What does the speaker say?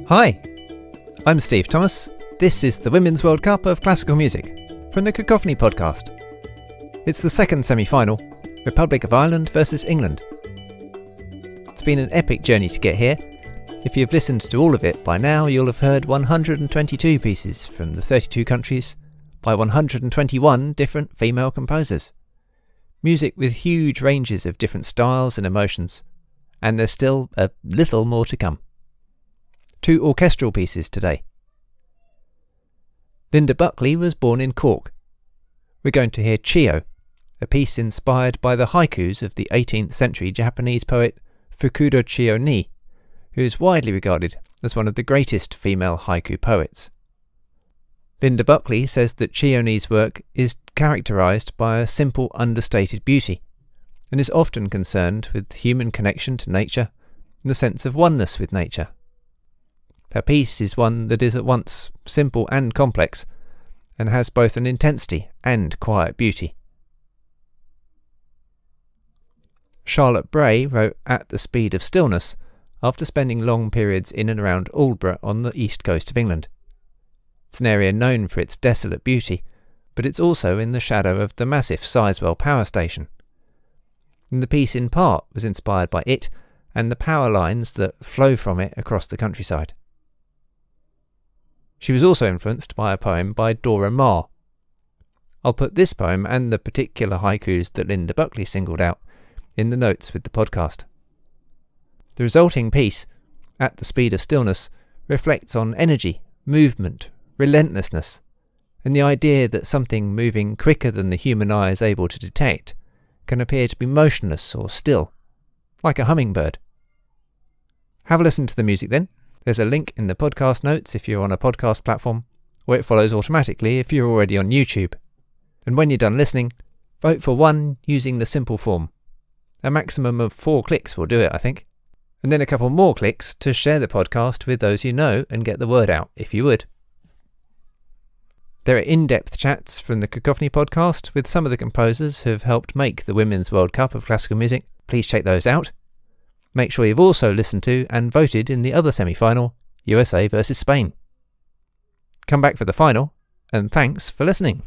Hi, I'm Steve Thomas. This is the Women's World Cup of Classical Music from the Cacophony podcast. It's the second semi-final, Republic of Ireland versus England. It's been an epic journey to get here. If you've listened to all of it by now, you'll have heard 122 pieces from the 32 countries by 121 different female composers. Music with huge ranges of different styles and emotions, and there's still a little more to come. 2 orchestral pieces today. Linda Buckley was born in Cork. We're going to hear Chiyo, a piece inspired by the haikus of the 18th century Japanese poet Fukuda Chiyo-ni, who is widely regarded as one of the greatest female haiku poets. Linda Buckley says that Chiyo-ni's work is characterized by a simple, understated beauty, and is often concerned with human connection to nature and the sense of oneness with nature. Her piece is one that is at once simple and complex, and has both an intensity and quiet beauty. Charlotte Bray wrote At the Speed of Stillness after spending long periods in and around Aldborough on the east coast of England. It's an area known for its desolate beauty, but it's also in the shadow of the massive Sizewell power station. And the piece in part was inspired by it and the power lines that flow from it across the countryside. She was also influenced by a poem by Dora Maar. I'll put this poem and the particular haikus that Linda Buckley singled out in the notes with the podcast. The resulting piece, At the Speed of Stillness, reflects on energy, movement, relentlessness, and the idea that something moving quicker than the human eye is able to detect can appear to be motionless or still, like a hummingbird. Have a listen to the music then. There's a link in the podcast notes if you're on a podcast platform, or it follows automatically if you're already on YouTube. And when you're done listening, vote for 1 using the simple form. A maximum of 4 clicks will do it, I think. And then a couple more clicks to share the podcast with those you know and get the word out, if you would. There are in-depth chats from the Cacophony podcast with some of the composers who have helped make the Women's World Cup of Classical Music. Please check those out. Make sure you've also listened to and voted in the other semi-final, USA versus Spain. Come back for the final, and thanks for listening.